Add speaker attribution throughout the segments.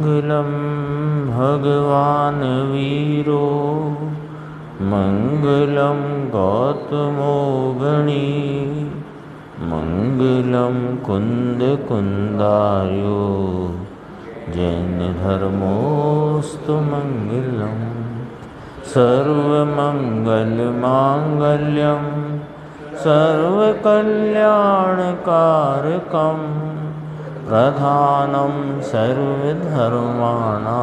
Speaker 1: मंगलम भगवान वीरो मंगलम गौतमो गणी मंगलम कुंद कुंदार्यो जैन धर्मोस्तु मंगलम सर्वमंगल मांगल्यम सर्वकल्याणकारकम प्रधानं सर्वधर्माणां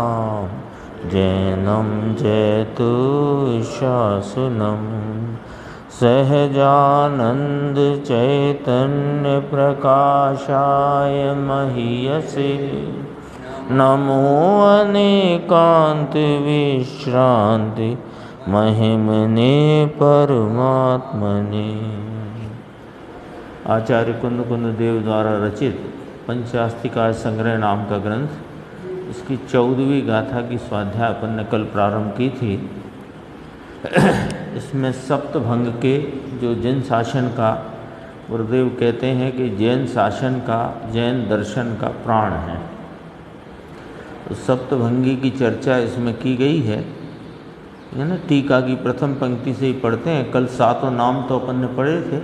Speaker 1: जैनं जयतु शासनं सहजानंद चैतन्य प्रकाशाय महीयसे नमो अनेकांत विश्रांति महिमने परमात्मने। आचार्य कुंद कुंद देव द्वारा रचित पंचास्तिका संग्रह नाम का ग्रंथ, इसकी 14वीं गाथा की स्वाध्याय अपन ने कल प्रारंभ की थी। इसमें सप्तभंग के जो जैन शासन का गुरुदेव कहते हैं कि जैन शासन का, जैन दर्शन का प्राण है, तो सप्तभंगी की चर्चा इसमें की गई है ना। टीका की प्रथम पंक्ति से ही पढ़ते हैं। कल 7 नाम तो अपन ने पढ़े थे।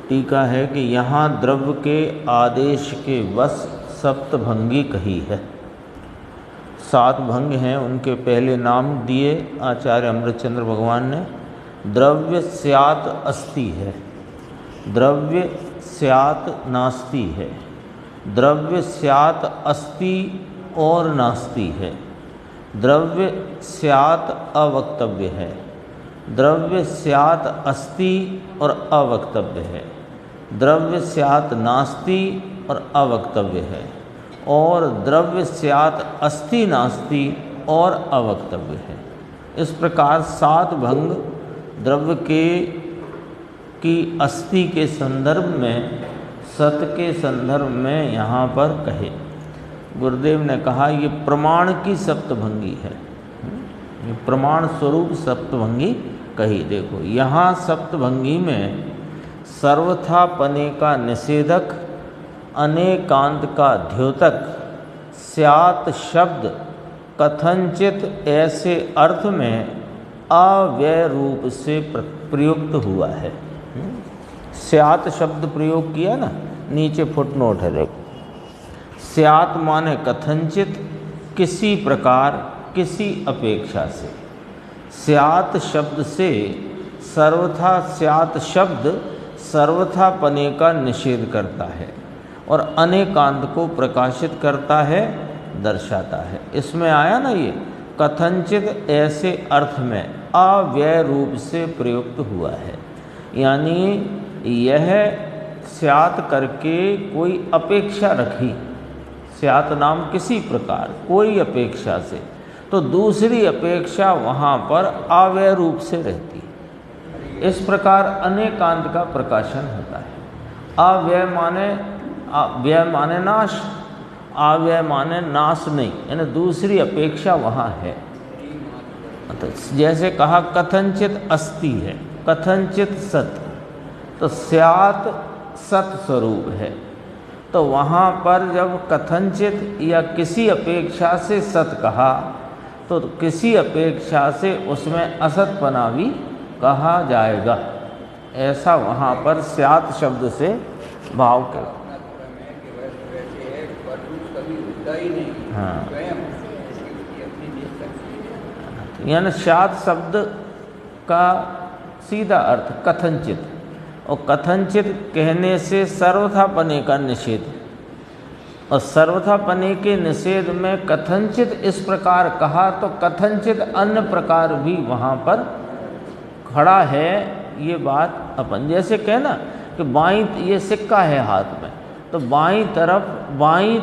Speaker 1: टीका है कि यहाँ द्रव्य के आदेश के वश सप्तभंगी कही है। 7 भंग हैं, उनके पहले नाम दिए आचार्य अमृतचंद्र भगवान ने। द्रव्य स्यात् अस्ति है, द्रव्य स्यात् नास्ति है, द्रव्य स्यात् अस्ति और नास्ति है, द्रव्य स्यात् अवक्तव्य है, द्रव्य स्यात् अस्ति और अवक्तव्य है, द्रव्य स्यात् नास्ति और अवक्तव्य है, और द्रव्य स्यात् अस्ति नास्ति और अवक्तव्य है। इस प्रकार 7 भंग द्रव्य की अस्ति के संदर्भ में, सत के संदर्भ में यहाँ पर कहे। गुरुदेव ने कहा ये प्रमाण की सप्तभंगी है, ये प्रमाण स्वरूप सप्तभंगी कही। देखो यहाँ सप्तभंगी में सर्वथापने का निषेधक, अनेकांत का द्योतक, स्यात् शब्द कथनचित ऐसे अर्थ में अव्यय रूप से प्रयुक्त हुआ है। स्यात् शब्द प्रयोग किया ना, नीचे फुटनोट है देखो। स्यात् माने कथनचित, किसी प्रकार, किसी अपेक्षा से। स्यात् शब्द से सर्वथा, स्यात् शब्द सर्वथापने का निषेध करता है और अनेकांत को प्रकाशित करता है, दर्शाता है। इसमें आया ना ये कथनचित ऐसे अर्थ में अव्यय रूप से प्रयुक्त हुआ है, यानी यह स्यात् करके कोई अपेक्षा रखी, स्यात् नाम किसी प्रकार, कोई अपेक्षा से, तो दूसरी अपेक्षा वहाँ पर अव्यय रूप से रहती है। इस प्रकार अनेकांत का प्रकाशन होता है। अव्यय माने नाश, अव्यय माने नाश नहीं, यानी दूसरी अपेक्षा वहाँ है। तो जैसे कहा कथनचित अस्ति है, कथनचित सत, तो स्यात् सत स्वरूप है। तो वहाँ पर जब कथनचित या किसी अपेक्षा से सत कहा, तो किसी अपेक्षा से उसमें असतपना भी कहा जाएगा। ऐसा वहाँ पर स्यात् शब्द से भाव कर। हाँ, यानी स्यात् शब्द का सीधा अर्थ कथनचित, और कथनचित कहने से सर्वथापने का निषेध, और सर्वथापने के निषेध में कथनचित इस प्रकार कहा तो कथनचित अन्य प्रकार भी वहाँ पर खड़ा है। ये बात अपन जैसे कहना कि बाईं, ये सिक्का है हाथ में, तो बाईं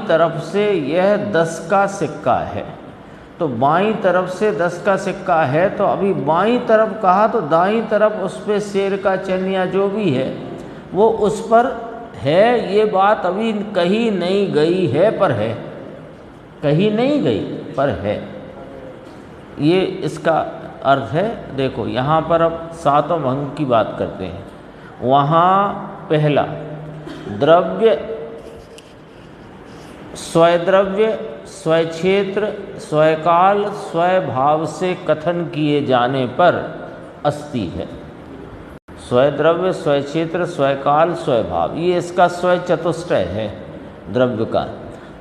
Speaker 1: तरफ से यह 10 का सिक्का है, तो बाईं तरफ से 10 का सिक्का है, तो अभी बाईं तरफ कहा तो दाईं तरफ उस पर शेर का चिन्ह या जो भी है वो उस पर है। ये बात अभी कही नहीं गई है, पर है, कही नहीं गई पर है, ये इसका अर्थ है। देखो यहाँ पर अब 7 भंग की बात करते हैं। वहाँ पहला द्रव्य स्वद्रव्य स्वक्षेत्र स्वकाल स्वभाव से कथन किए जाने पर अस्ति है। स्वद्रव्य स्वक्षेत्र स्वकाल स्वभाव, ये इसका स्व चतुष्टय है द्रव्य का।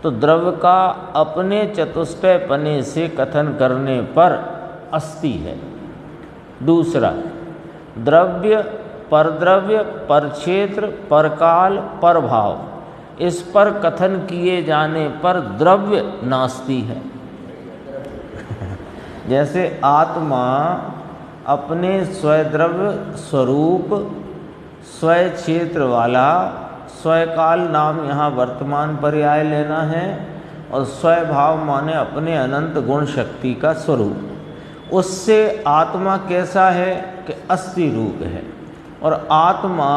Speaker 1: तो द्रव्य का अपने चतुष्टय पने से कथन करने पर अस्ति है। दूसरा, द्रव्य परद्रव्य परक्षेत्र परकाल परभाव, इस पर कथन किए जाने पर द्रव्य नास्ति है। जैसे आत्मा अपने स्वद्रव्य स्वरूप स्वय क्षेत्र वाला, स्वकाल नाम यहाँ वर्तमान पर्याय लेना है, और स्वभाव माने अपने अनंत गुण शक्ति का स्वरूप, उससे आत्मा कैसा है कि अस्थि रूप है। और आत्मा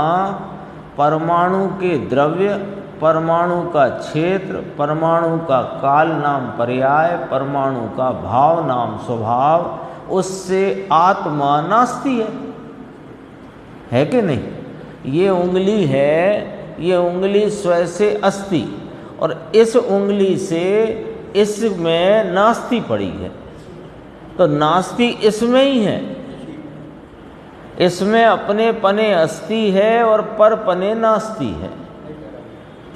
Speaker 1: परमाणु के द्रव्य, परमाणु का क्षेत्र, परमाणु का काल नाम पर्याय, परमाणु का भाव नाम स्वभाव, उससे आत्मा नास्ति है कि नहीं। ये उंगली है, ये उंगली स्वयं से अस्ति, और इस उंगली से इसमें नास्ति पड़ी है। तो नास्ति इसमें ही है, इसमें अपने पने अस्ति है और पर पने नास्ति है।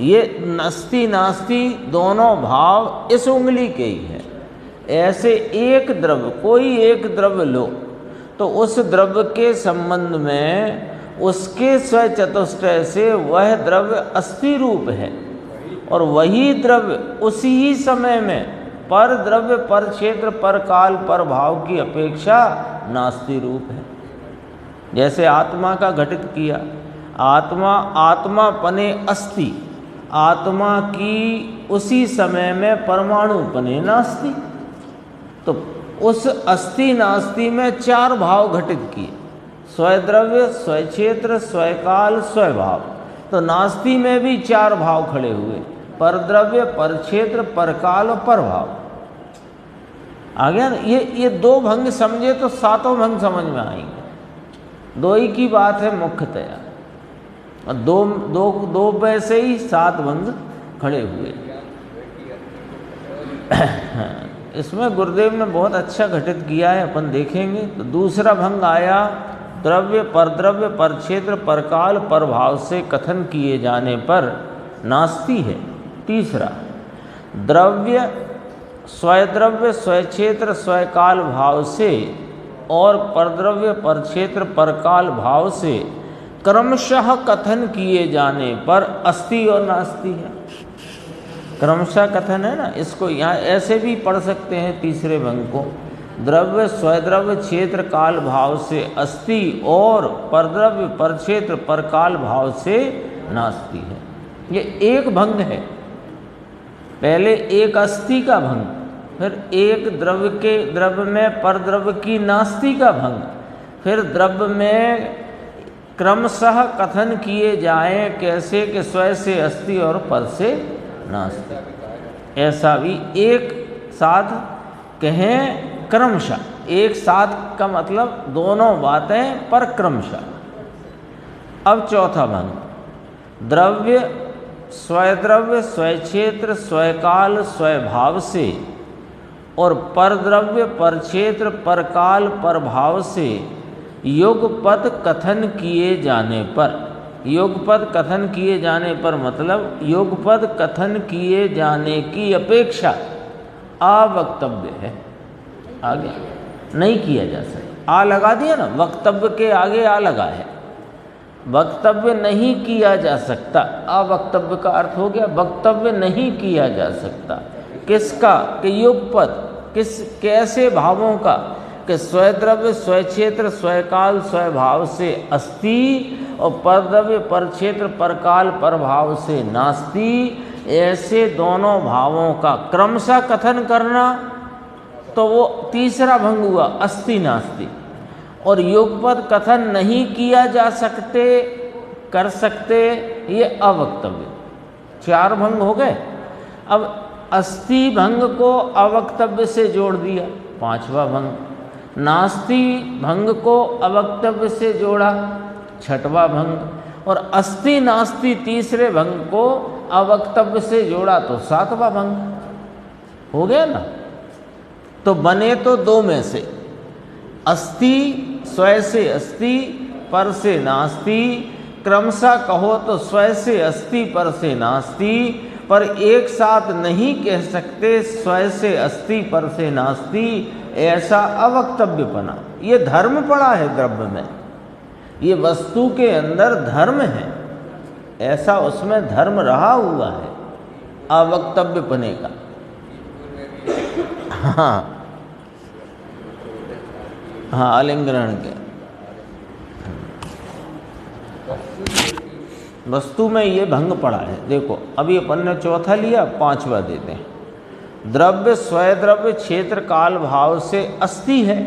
Speaker 1: ये नस्ति नास्ति दोनों भाव इस उंगली के ही है। ऐसे एक द्रव्य, कोई एक द्रव्य लो तो उस द्रव्य के संबंध में उसके स्व चतुष्टय से वह द्रव्य अस्थि रूप है, और वही द्रव्य उसी ही समय में पर द्रव्य पर क्षेत्र पर काल पर भाव की अपेक्षा नास्ति रूप है। जैसे आत्मा का घटित किया, आत्मा पने अस्ति, आत्मा की उसी समय में परमाणु पने नास्ति। तो उस अस्ति नास्ति में चार भाव घटित किए, स्वद्रव्य स्वक्षेत्र स्वकाल स्वभाव। तो नास्ति में भी चार भाव खड़े हुए, परद्रव्य परक्षेत्र परकाल और परभाव। आ गया ना। ये दो भंग समझे तो सातों भंग समझ में आएंगे। दो ही की बात है मुख्यतया, और दो पैसे ही सात भंग खड़े हुए। इसमें गुरुदेव ने बहुत अच्छा घटित किया है, अपन देखेंगे। तो दूसरा भंग आया, द्रव्य परद्रव्य परक्षेत्र परकाल परभाव से कथन किए जाने पर नास्ति है। तीसरा, द्रव्य स्वद्रव्य स्वक्षेत्र स्वकाल भाव से और परद्रव्य परक्षेत्र परकाल भाव से क्रमशः कथन किए जाने पर अस्ति और नास्ति है। क्रमशः कथन है ना, इसको यहाँ ऐसे भी पढ़ सकते हैं तीसरे भंग को, द्रव्य स्वद्रव्य क्षेत्र काल भाव से अस्ति और परद्रव्य परक्षेत्र परकाल भाव से नास्ति है। ये एक भंग है। पहले एक अस्ति का भंग, फिर एक द्रव्य में परद्रव्य की नास्ति का भंग, फिर द्रव्य में क्रमशः कथन किए जाएं कैसे कि स्वयं से अस्ति और पर से नास्ति। ऐसा भी एक साथ कहें क्रमशः, एक साथ का मतलब दोनों बातें पर क्रमशः। अब चौथा भंग, द्रव्य स्वद्रव्य स्वक्षेत्र स्वकाल स्वभाव से और परद्रव्य परक्षेत्र परकाल परभाव से युगपद कथन किए जाने पर, युगपद कथन किए जाने पर मतलब युगपद कथन किए जाने की अपेक्षा अवक्तव्य है। आगे नहीं किया जा सकता। आ लगा दिया ना, वक्तव्य के आगे आ लगा है। वक्तव्य नहीं किया जा सकता, अवक्तव्य का अर्थ हो गया वक्तव्य नहीं किया जा सकता। किसका? कि युगपद, कैसे भावों का? कि स्वद्रव्य स्वक्षेत्र स्वकाल स्वभाव से अस्ति और परद्रव्य परक्षेत्र परकाल परभाव से नास्ति। ऐसे दोनों भावों का क्रमशः कथन करना, तो वो तीसरा भंग हुआ अस्ति नास्ति। और युगपद कथन नहीं किया जा सकते, कर सकते, ये अवक्तव्य। चार भंग हो गए। अब अस्ति भंग को अवक्तव्य से जोड़ दिया, पांचवा भंग। नास्ति भंग को अवक्तव्य से जोड़ा, छठवां भंग। और अस्ति नास्ति तीसरे भंग को अवक्तव्य से जोड़ा तो सातवां भंग हो गया ना। तो बने तो दो में से, अस्ति स्वय से अस्ति पर से नास्ति, क्रमशः कहो तो स्वय से अस्ति पर से नास्ति, पर एक साथ नहीं कह सकते स्वय से अस्ति पर से नास्ति, ऐसा अवक्तव्यपना। ये धर्म पड़ा है द्रव्य में, ये वस्तु के अंदर धर्म है, ऐसा उसमें धर्म रहा हुआ है अवक्तव्यपने का। हाँ हाँ, आलिंग्रहण के वस्तु में ये भंग पड़ा है। देखो अभी अपन ने चौथा लिया, पांचवा देते हैं। द्रव्य स्वयं क्षेत्र काल भाव से अस्ति है,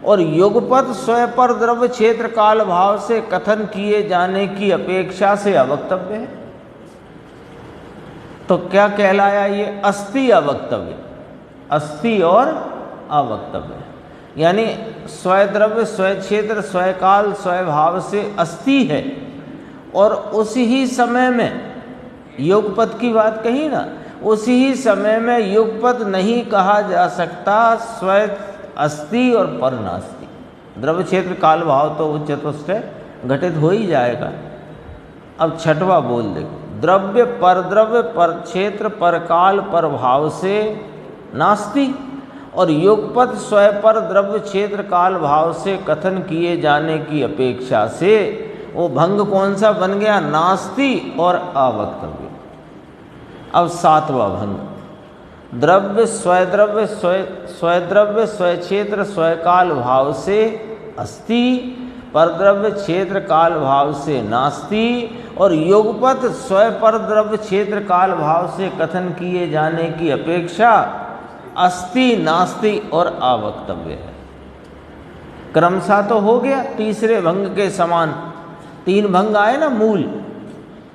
Speaker 1: और युगपत स्वय पर द्रव्य क्षेत्र काल भाव से कथन किए जाने की अपेक्षा से अवक्तव्य है। तो क्या कहलाया ये? अस्ति अवक्तव्य, अस्ति और अवक्तव्य। यानी स्वय द्रव्य स्वय क्षेत्र स्वय काल स्वय भाव से अस्ति है, और उसी ही समय में युगपत की बात कही ना, उसी ही समय में युगपत नहीं कहा जा सकता स्वय अस्ति और पर नास्ति। द्रव्य क्षेत्र काल भाव तो वो चतुष्टय घटित हो ही जाएगा। अब छठवा बोल दे, द्रव्य पर क्षेत्र पर काल पर भाव से नास्ति, और युगपत स्वय पर द्रव्य क्षेत्र काल भाव से कथन किए जाने की अपेक्षा से वो भंग कौन सा बन गया? नास्ति और अवक्तव्य। अब सातवां भंग, द्रव्य स्वय क्षेत्र स्वय काल भाव से अस्ति, पर द्रव्य क्षेत्र काल भाव से नास्ति, और युगपत स्वय पर द्रव्य क्षेत्र काल भाव से कथन किए जाने की अपेक्षा अस्ति नास्ति और अवक्तव्य है। क्रमशः तो हो गया तीसरे भंग के समान। तीन भंग आए ना मूल,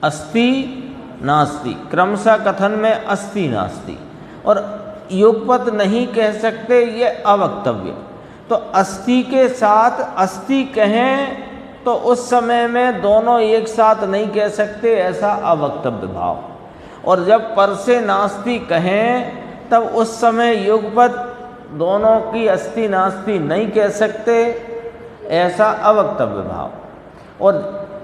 Speaker 1: अस्ति नास्ति, क्रमशः कथन में अस्ति नास्ति, और युगपत नहीं कह सकते, ये अवक्तव्य। तो अस्ति के साथ अस्ति कहें तो उस समय में दोनों एक साथ नहीं कह सकते, ऐसा अवक्तव्य भाव। और जब पर से नास्ति कहें तब उस समय युगपत दोनों की अस्ति नास्ति नहीं कह सकते, ऐसा अवक्तव्य भाव। और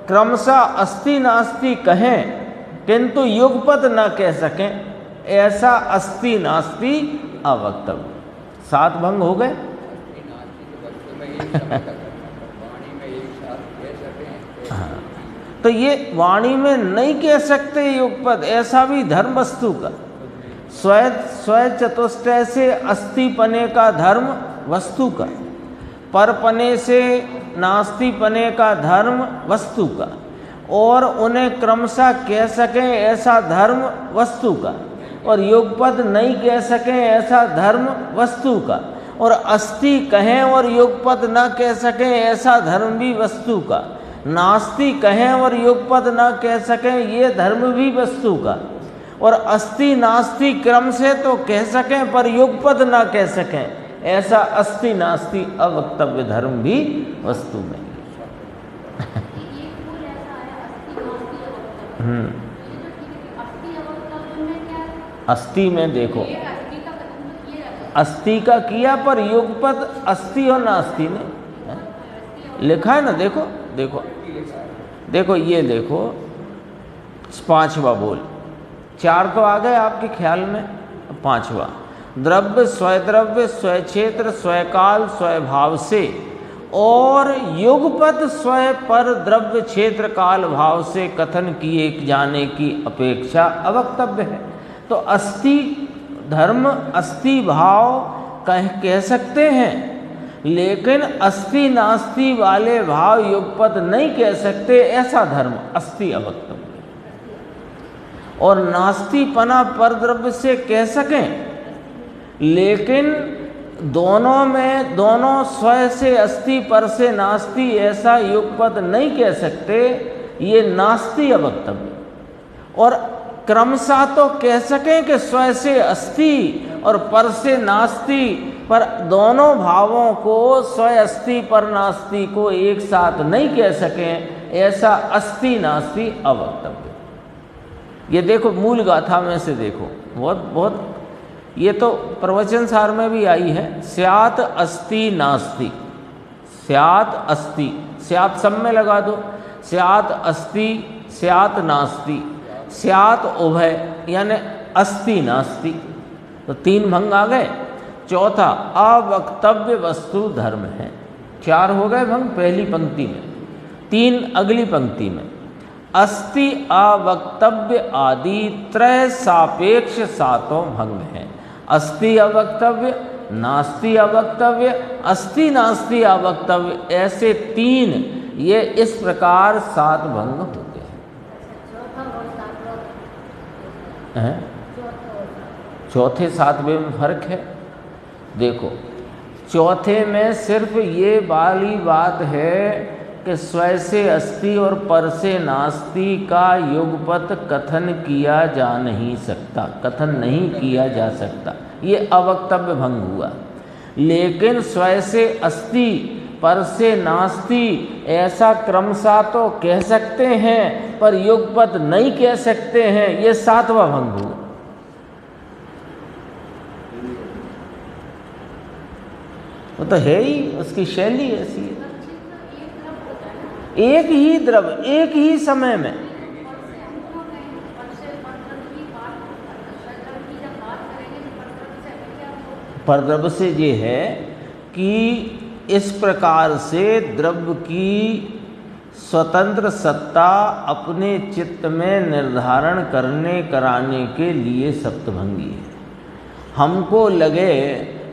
Speaker 1: क्रमशः अस्ति नास्ति कहें किंतु युगपत न कह सकें, ऐसा अस्ति नास्ति अवक्तव्य। सात भंग हो गए। हाँ, तो ये वाणी में नहीं कह सकते युगपत, ऐसा भी धर्म वस्तु का स्वय चतुष्टय से अस्ति पने का धर्म वस्तु का, पर पने से नास्ति पने का धर्म वस्तु का, और उन्हें क्रमशः कह सकें ऐसा धर्म वस्तु का, और युगपत नहीं कह सकें ऐसा धर्म वस्तु का, और अस्ति कहें और युगपत न कह सकें ऐसा धर्म भी वस्तु का, नास्ति कहें और युगपत न कह सकें ये धर्म भी वस्तु का, और अस्ति नास्ति क्रम से तो कह सकें पर युगपत न कह सकें, ऐसा अस्ति नास्ति अवक्तव्य धर्म भी वस्तु में। अस्ति में देखो, अस्ति का किया पर युगपत अस्ति और नास्ति ने लिखा है ना। देखो देखो देखो, ये देखो पांचवा बोल, चार तो आ गए आपके ख्याल में, पांचवा, द्रव्य स्वय क्षेत्र स्वय काल स्वय भाव से और युगपत स्वय पर द्रव्य क्षेत्र काल भाव से कथन किए जाने की अपेक्षा अवक्तव्य है। तो अस्ति धर्म अस्ति भाव कह सकते हैं, लेकिन अस्ति नास्ति वाले भाव युगपत नहीं कह सकते, ऐसा धर्म अस्ति अवक्तव्य। और नास्तिपना पर द्रव्य से कह सकें, लेकिन दोनों में दोनों स्वय से अस्ति पर से नास्ति ऐसा युगपत नहीं कह सकते, ये नास्ति अवक्तव्य। और क्रमशः तो कह सकें कि स्वय से अस्ति और पर से नास्ति, पर दोनों भावों को स्वय अस्ति पर नास्ति को एक साथ नहीं कह सकें, ऐसा अस्ति नास्ति अवक्तव्य। ये देखो मूल गाथा में से देखो, बहुत ये तो प्रवचन सार में भी आई है। स्यात् अस्ति नास्ति, स्यात् अस्ति, स्यात् सब में लगा दो, स्यात् अस्ति, स्यात् नास्ति, स्यात् उभय यानी अस्ति नास्ति, तो 3 भंग आ गए। चौथा अवक्तव्य वस्तु धर्म है। 4 हो गए भंग पहली पंक्ति में, 3 अगली पंक्ति में। अस्ति अवक्तव्य आदि त्रय सापेक्ष 7 भंग है। अस्ति अवक्तव्य, नास्ति अवक्तव्य, अस्ति नास्ति अवक्तव्य, ऐसे 3 ये इस प्रकार 7 भंग होते हैं। चौथे 7वें में फर्क है। देखो चौथे में सिर्फ ये वाली बात है कि स्व से अस्ति और पर से नास्ति का युगपत कथन किया जा नहीं सकता, कथन नहीं किया जा सकता, ये अवक्तव्य भंग हुआ। लेकिन स्व से अस्ति पर से नास्ति ऐसा क्रमशः तो कह सकते हैं, पर युगपत नहीं कह सकते हैं, ये 7वां भंग हुआ। वो तो है ही, उसकी शैली ऐसी है। एक ही द्रव्य एक ही समय में, परद्रव्य से ये है कि इस प्रकार से द्रव्य की स्वतंत्र सत्ता अपने चित्त में निर्धारण करने कराने के लिए सप्तभंगी है। हमको लगे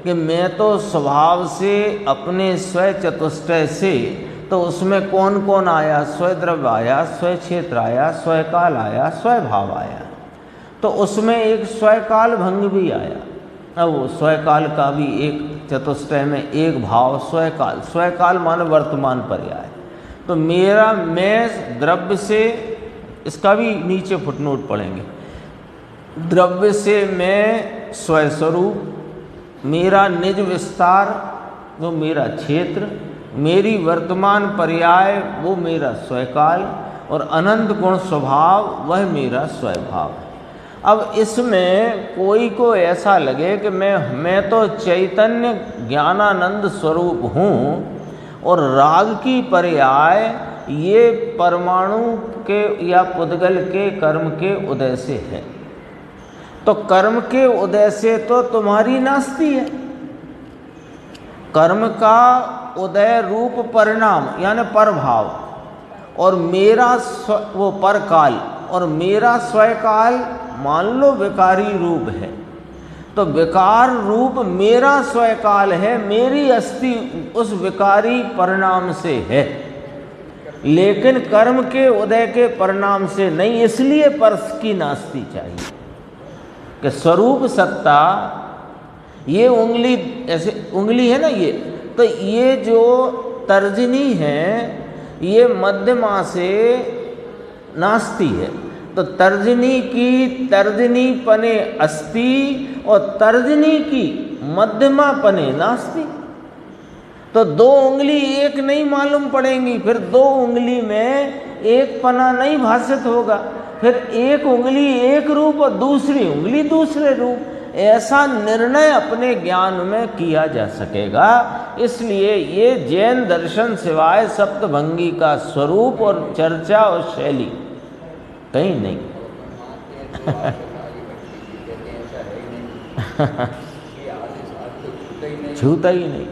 Speaker 1: कि मैं तो स्वभाव से अपने स्व चतुष्टय से, तो उसमें कौन कौन आया, स्वद्रव्य आया, स्व क्षेत्र आया, स्वकाल आया, स्वभाव आया, तो उसमें एक स्वकाल भंग भी आया। अब वो स्वकाल का भी एक चतुष्टय में एक भाव स्वकाल, स्वकाल माने वर्तमान पर्याय। तो मेरा मैं द्रव्य से, इसका भी नीचे फुटनोट पढ़ेंगे, द्रव्य से मैं स्वस्वरूप, मेरा निज विस्तार वो मेरा क्षेत्र, मेरी वर्तमान पर्याय वो मेरा स्वकाल, और अनंत गुण स्वभाव वह मेरा स्वभाव। अब इसमें कोई को ऐसा लगे कि मैं तो चैतन्य ज्ञानानंद स्वरूप हूँ, और राग की पर्याय ये परमाणु के या पुद्गल के कर्म के उदय से है। तो कर्म के उदय से तो तुम्हारी नास्ति है। कर्म का उदय रूप परिणाम यानी परभाव, और मेरा वो परकाल, और मेरा स्वकाल मान लो विकारी रूप है, तो विकार रूप मेरा स्वकाल है, मेरी अस्थि उस विकारी परिणाम से है, लेकिन कर्म के उदय के परिणाम से नहीं। इसलिए परस की नास्ति चाहिए कि स्वरूप सत्ता, ये उंगली ऐसे उंगली है ना, ये तो ये जो तर्जनी है ये मध्यमा से नास्ति है, तो तर्जनी की तर्जनी पने अस्ति और तर्जनी की मध्यमा पने नास्ति। तो 2 उंगली एक नहीं मालूम पड़ेंगी, फिर 2 उंगली में एक पना नहीं भाषित होगा, फिर एक उंगली एक रूप और दूसरी उंगली दूसरे रूप, ऐसा निर्णय अपने ज्ञान में किया जा सकेगा। इसलिए ये जैन दर्शन सिवाय सप्तभंगी का स्वरूप और चर्चा और शैली कहीं नहीं। छूता ही नहीं।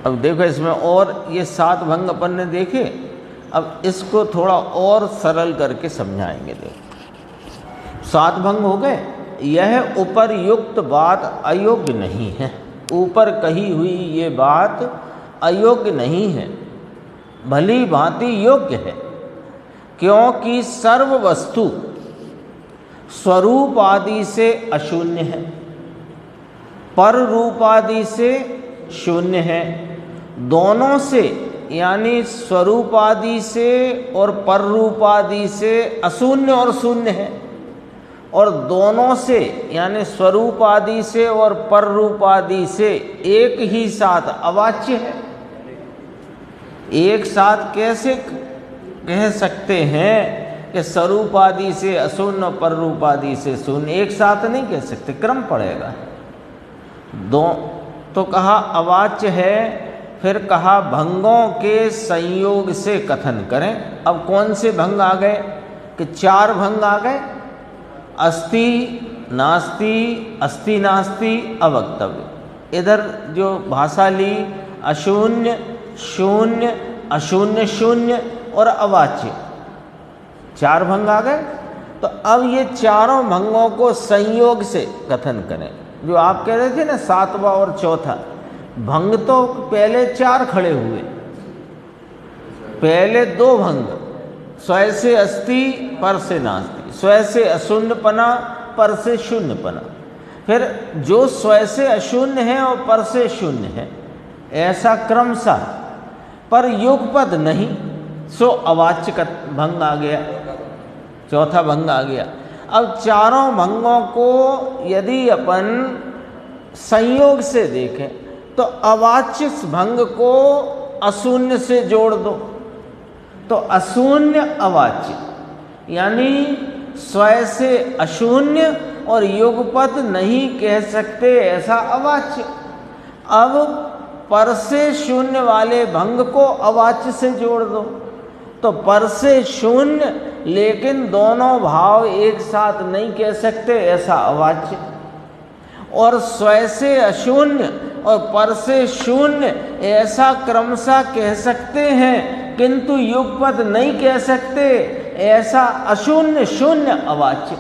Speaker 1: अब देखो इसमें और ये 7 भंग अपन ने देखे, अब इसको थोड़ा और सरल करके समझाएंगे। देखो 7 भंग हो गए। यह उपर्युक्त बात अयोग्य नहीं है, ऊपर कही हुई ये बात अयोग्य नहीं है, भली भांति योग्य है, क्योंकि सर्व वस्तु स्वरूप आदि से अशून्य है, पर रूप आदि से शून्य है, दोनों से यानी स्वरूप आदि से और पर रूप आदि से अशून्य और शून्य है, और दोनों से यानी स्वरूप आदि से और पर रूप आदि से एक ही साथ अवाच्य है। एक साथ कैसे कह सकते हैं कि स्वरूप आदि से अशून्य और पररूप आदि से शून्य एक साथ नहीं कह सकते, क्रम पड़ेगा। दो तो कहा अवाच्य है, फिर कहा भंगों के संयोग से कथन करें। अब कौन से भंग आ गए कि 4 भंग आ गए, अस्ति नास्ति, अस्ति नास्ति, अवक्तव्य। इधर जो भाषा ली अशून्य, शून्य, अशून्य शून्य और अवाच्य, 4 भंग आ गए। तो अब ये चारों भंगों को संयोग से कथन करें। जो आप कह रहे थे ना 7वां और चौथा भंग, तो पहले 4 खड़े हुए। पहले 2 भंग, स्वय से अस्ति पर से नास्ति, स्वय से अशून्यपना पर से शून्यपना। फिर जो स्वय से अशून्य है और पर से शून्य है, ऐसा क्रमशः, पर युगपद नहीं, सो अवाच्य का भंग आ गया, चौथा भंग आ गया। अब चारों भंगों को यदि अपन संयोग से देखें तो अवाच्य भंग को अशून्य से जोड़ दो, तो अशून्य अवाच्य, यानी स्वय से अशून्य और युगपद नहीं कह सकते ऐसा अवाच्य। अब पर से शून्य वाले भंग को अवाच्य से जोड़ दो, तो पर से शून्य लेकिन दोनों भाव एक साथ नहीं कह सकते ऐसा अवाच्य, और स्वय से अशून्य और पर से शून्य ऐसा क्रमशः कह सकते हैं किंतु युगपद नहीं कह सकते ऐसा अशून्य शून्य अवाच्य।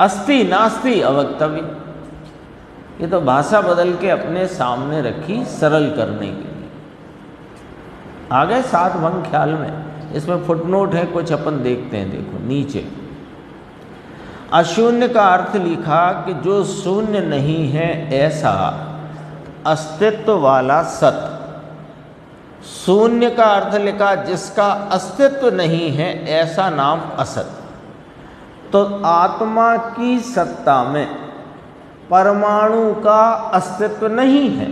Speaker 1: अस्ति नास्ति अवक्तव्य। ये तो भाषा बदल के अपने सामने रखी सरल करने के लिए। आ गए 7 भंग ख्याल में। इसमें फुटनोट है, कुछ अपन देखते हैं। देखो नीचे अशून्य का अर्थ लिखा कि जो शून्य नहीं है ऐसा अस्तित्व वाला सत। शून्य का अर्थ लिखा जिसका अस्तित्व नहीं है ऐसा नाम असत। तो आत्मा की सत्ता में परमाणु का अस्तित्व नहीं है,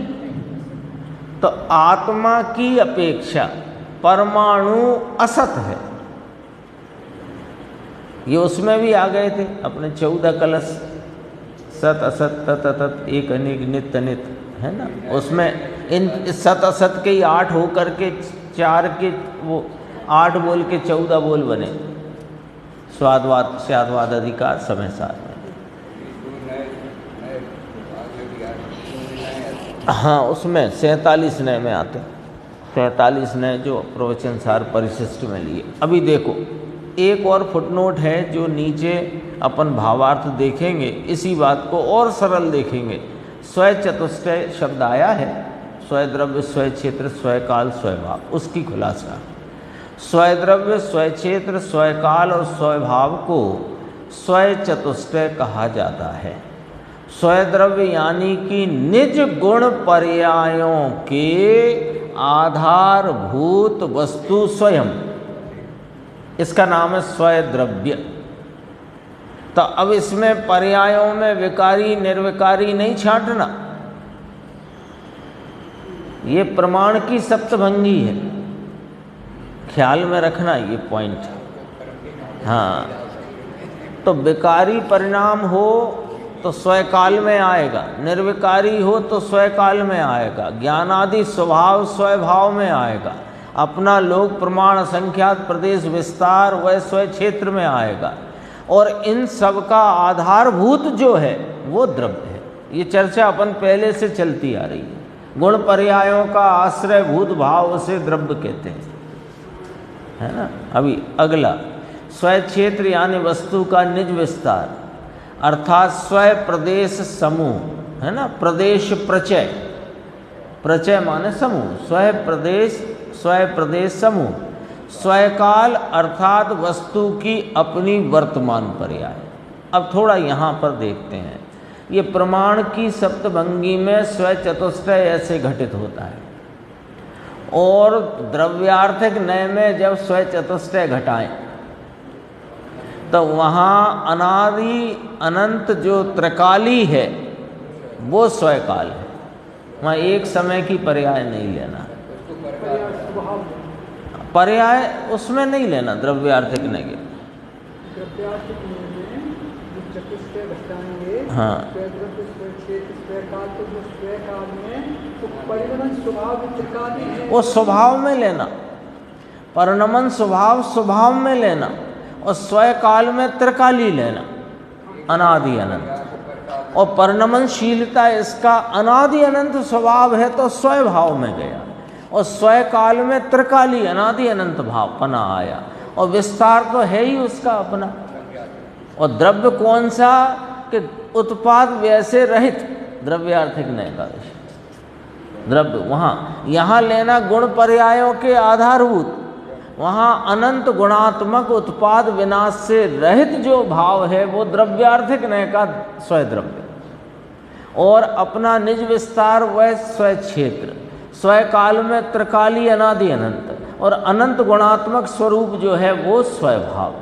Speaker 1: तो आत्मा की अपेक्षा परमाणु असत है। ये उसमें भी आ गए थे अपने 14 कलश, सत असत तत अतत एक अनेक नित्य अनित, है ना। उसमें इन सत असत के ही 8 होकर के 4 के वो 8 बोल के 14 बोल बने। स्वादवाद स्यादवाद अधिकार समय साथ में। हाँ, उसमें 47 नए में आते, 47 नए जो प्रवचन सार परिशिष्ट में लिए। अभी देखो एक और फुटनोट है जो नीचे अपन भावार्थ देखेंगे, इसी बात को और सरल देखेंगे। स्वय चतुष्टय शब्द आया है, स्वय द्रव्य, स्वय क्षेत्र, स्वय काल, स्वय भाव, उसकी खुलासा। स्वय द्रव्य, स्वय क्षेत्र, स्वय काल और स्वय भाव को स्वय चतुष्टय कहा जाता है। स्वय द्रव्य यानी कि निज गुण पर्यायों के आधारभूत वस्तु स्वयं, इसका नाम है स्वय द्रव्य। तो अब इसमें पर्यायों में विकारी निर्विकारी नहीं छांटना, ये प्रमाण की सप्तभंगी है, ख्याल में रखना ये पॉइंट। हाँ, तो विकारी परिणाम हो तो स्वयकाल में आएगा, निर्विकारी हो तो स्वयकाल में आएगा, ज्ञानादि स्वभाव स्वभाव में आएगा, अपना लोक प्रमाण संख्यात प्रदेश विस्तार वह स्वय क्षेत्र में आएगा, और इन सब का आधारभूत जो है वो द्रव्य है। ये चर्चा अपन पहले से चलती आ रही है। गुण पर्यायों का आश्रयभूत भाव से द्रव्य कहते हैं, है ना। अभी अगला स्वय क्षेत्र यानी वस्तु का निज विस्तार, अर्थात स्वय प्रदेश समूह, है ना। प्रदेश प्रचय, प्रचय माने समूह, स्वय प्रदेश समूह। स्वयकाल अर्थात वस्तु की अपनी वर्तमान पर्याय। अब थोड़ा यहाँ पर देखते हैं, ये प्रमाण की सप्तभंगी में स्वय चतुष्टय ऐसे घटित होता है, और द्रव्यार्थिक नय में जब स्वय चतुष्टय घटाएं तो वहाँ अनादि अनंत जो त्रिकाली है वो स्वयकाल है, वहाँ एक समय की पर्याय नहीं लेना, पर्याय उसमें नहीं लेना द्रव्यार्थिक नहीं।
Speaker 2: चतुष्टय बताएंगे।
Speaker 1: हाँ,
Speaker 2: स्वद्रव्य, स्वक्षेत्र, स्वकाल, तो जो स्वकाल में तो परिणमन स्वभाव त्रिकाली है,
Speaker 1: वो स्वभाव में लेना, परिणमन स्वभाव स्वभाव में लेना, और स्वकाल में त्रिकाली लेना, अनादि अनंत। और परिणमनशीलता इसका अनादि अनंत स्वभाव है तो स्वभाव में गया, और स्वकाल में त्रिकाली अनादि अनंत भाव पना आया, और विस्तार तो है ही उसका अपना। और द्रव्य कौन सा कि उत्पाद व्यय से रहित, द्रव्यार्थिक नय का विषय द्रव्य। वहाँ यहाँ लेना गुण पर्यायों के आधारभूत, वहाँ अनंत गुणात्मक उत्पाद विनाश से रहित जो भाव है वो द्रव्यार्थिक नय का स्वद्रव्य, और अपना निज विस्तार व स्व क्षेत्र, स्वकाल में त्रिकाली अनादि अनंत, और अनंत गुणात्मक स्वरूप जो है वो स्वभाव।